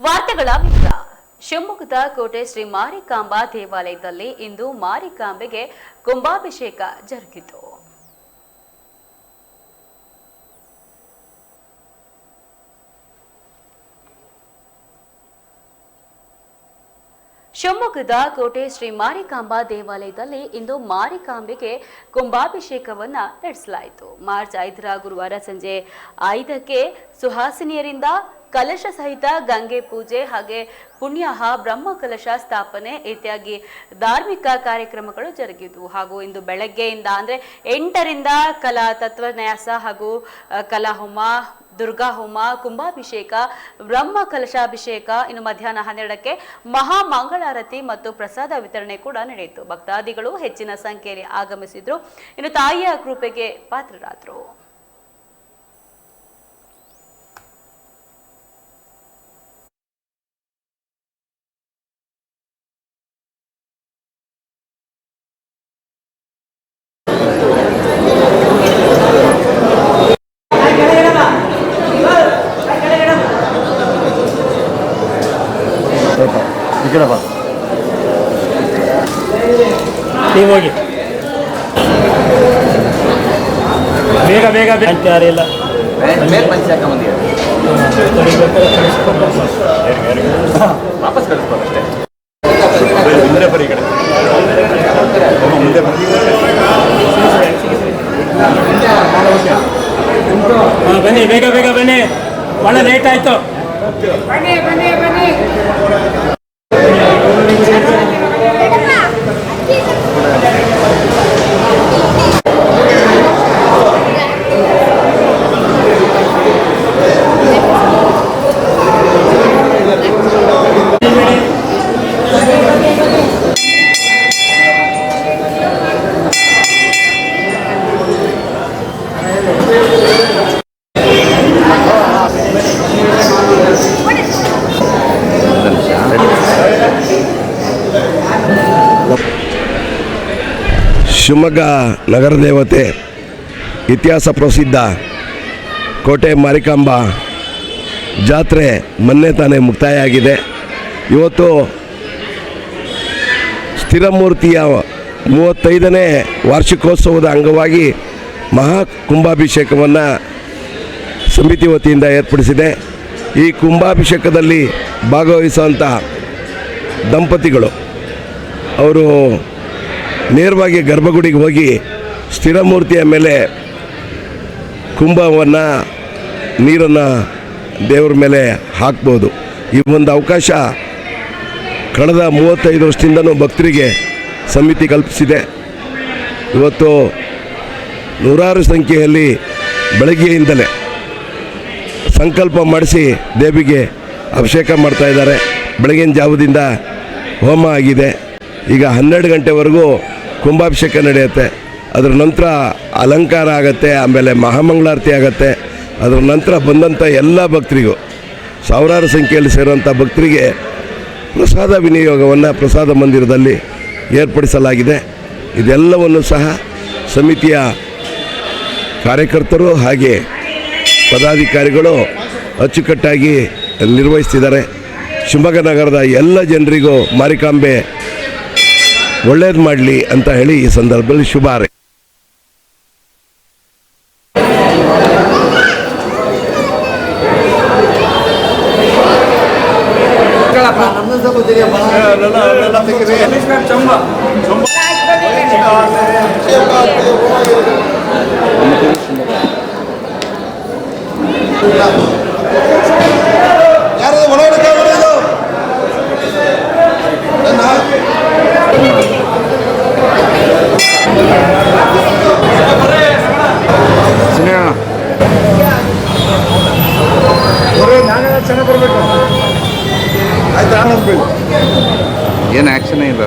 ವಾರ್ತೆಗಳ ವಿವರ. ಶಿವಮೊಗ್ಗದ ಕೋಟೆ ಶ್ರೀ ಮಾರಿಕಾಂಬಾ ದೇವಾಲಯದಲ್ಲಿ ಇಂದು ಮಾರಿಕಾಂಬೆಗೆ ಕುಂಭಾಭಿಷೇಕ ಜರುಗಿತು. ಶಿವಮೊಗ್ಗದ ಕೋಟೆ ಶ್ರೀ ಮಾರಿಕಾಂಬಾ ದೇವಾಲಯದಲ್ಲಿ ಇಂದು ಮಾರಿಕಾಂಬೆಗೆ ಕುಂಭಾಭಿಷೇಕವನ್ನ ನಡೆಸಲಾಯಿತು. ಮಾರ್ಚ್ 5ರ ಗುರುವಾರ ಸಂಜೆ 5ಕ್ಕೆ ಸುಹಾಸಿನಿಯರಿಂದ ಕಲಶ ಸಹಿತ ಗಂಗೆ ಪೂಜೆ ಹಾಗೆ ಪುಣ್ಯಾಹ ಬ್ರಹ್ಮ ಕಲಶ ಸ್ಥಾಪನೆ ಇತ್ಯಾದಿ ಧಾರ್ಮಿಕ ಕಾರ್ಯಕ್ರಮಗಳು ಜರುಗಿದವು. ಹಾಗೂ ಇಂದು ಬೆಳಗ್ಗೆಯಿಂದ ಅಂದ್ರೆ 8ರಿಂದ ಕಲಾ ತತ್ವನ್ಯಾಸ ಹಾಗೂ ಕಲಾಹೋಮ, ದುರ್ಗಾ ಹೋಮ, ಕುಂಭಾಭಿಷೇಕ, ಬ್ರಹ್ಮ ಕಲಶಾಭಿಷೇಕ, ಇನ್ನು ಮಧ್ಯಾಹ್ನ 12ಕ್ಕೆ ಮಹಾ ಮಂಗಳಾರತಿ ಮತ್ತು ಪ್ರಸಾದ ವಿತರಣೆ ಕೂಡ ನಡೆಯಿತು. ಭಕ್ತಾದಿಗಳು ಹೆಚ್ಚಿನ ಸಂಖ್ಯೆಯಲ್ಲಿ ಆಗಮಿಸಿದ್ರು. ಇನ್ನು ತಾಯಿಯ ಕೃಪೆಗೆ ಪಾತ್ರರಾದರು. ನೀವು ಹೋಗಿ ಬೇಗ ಬೇಗ ಯಾರಿಲ್ಲ ವಾಪಸ್ ಕಳಿಸ್ಬೋದಷ್ಟೇ. ಮುಂದೆ ಬರೀ ಕಡೆ ಮುಂದೆ ಬನ್ನಿ, ಬೇಗ ಬೇಗ ಬನ್ನಿ, ಭಾಳ ಲೇಟ್ ಆಯ್ತು. ಬನ್ನಿ ಬನ್ನಿ ಬನ್ನಿ. ಶಿವಮೊಗ್ಗ ನಗರ ದೇವತೆ, ಇತಿಹಾಸ ಪ್ರಸಿದ್ಧ ಕೋಟೆ ಮಾರಿಕಾಂಬಾ ಜಾತ್ರೆ ಮೊನ್ನೆ ತಾನೇ ಮುಕ್ತಾಯ ಆಗಿದೆ. ಇವತ್ತು ಸ್ಥಿರಮೂರ್ತಿಯ 35ನೇ ವಾರ್ಷಿಕೋತ್ಸವದ ಅಂಗವಾಗಿ ಮಹಾ ಕುಂಭಾಭಿಷೇಕವನ್ನು ಸಮಿತಿ ವತಿಯಿಂದ ಏರ್ಪಡಿಸಿದೆ. ಈ ಕುಂಭಾಭಿಷೇಕದಲ್ಲಿ ಭಾಗವಹಿಸುವಂಥ ದಂಪತಿಗಳು ಅವರು ನೇರವಾಗಿ ಗರ್ಭಗುಡಿಗೆ ಹೋಗಿ ಸ್ಥಿರಮೂರ್ತಿಯ ಮೇಲೆ ಕುಂಭವನ್ನು, ನೀರನ್ನು ದೇವರ ಮೇಲೆ ಹಾಕ್ಬೋದು. ಈ ಒಂದು ಅವಕಾಶ ಕಳೆದ 35 ವರ್ಷದಿಂದನೂ ಭಕ್ತರಿಗೆ ಸಮಿತಿ ಕಲ್ಪಿಸಿದೆ. ಇವತ್ತು ನೂರಾರು ಸಂಖ್ಯೆಯಲ್ಲಿ ಬೆಳಗ್ಗೆಯಿಂದಲೇ ಸಂಕಲ್ಪ ಮಾಡಿಸಿ ದೇವಿಗೆ ಅಭಿಷೇಕ ಮಾಡ್ತಾಯಿದ್ದಾರೆ. ಬೆಳಗಿನ ಜಾವದಿಂದ ಹೋಮ ಆಗಿದೆ. ಈಗ 12 ಗಂಟೆವರೆಗೂ ಕುಂಭಾಭಿಷೇಕ ನಡೆಯುತ್ತೆ. ಅದರ ನಂತರ ಅಲಂಕಾರ ಆಗುತ್ತೆ, ಆಮೇಲೆ ಮಹಾಮಂಗಳಾರತಿ ಆಗುತ್ತೆ. ಅದರ ನಂತರ ಬಂದಂಥ ಎಲ್ಲ ಭಕ್ತರಿಗೂ, ಸಾವಿರಾರು ಸಂಖ್ಯೆಯಲ್ಲಿ ಸೇರುವಂಥ ಭಕ್ತರಿಗೆ ಪ್ರಸಾದ ವಿನಿಯೋಗವನ್ನು ಪ್ರಸಾದ ಮಂದಿರದಲ್ಲಿ ಏರ್ಪಡಿಸಲಾಗಿದೆ. ಇದೆಲ್ಲವನ್ನು ಸಹ ಸಮಿತಿಯ ಕಾರ್ಯಕರ್ತರು ಹಾಗೆ ಪದಾಧಿಕಾರಿಗಳು ಅಚ್ಚುಕಟ್ಟಾಗಿ ನಿರ್ವಹಿಸ್ತಿದ್ದಾರೆ. ಶಿವಮೊಗ್ಗ ನಗರದ ಎಲ್ಲ ಜನರಿಗೂ ಮಾರಿಕಾಂಬೆ ಒಳ್ಳೇದು ಮಾಡಲಿ ಅಂತ ಹೇಳಿ ಈ ಸಂದರ್ಭದಲ್ಲಿ ಶುಭ ಹಾರೈಕೆ. ಏನು ಆ್ಯಕ್ಷನೇ ಇಲ್ಲ.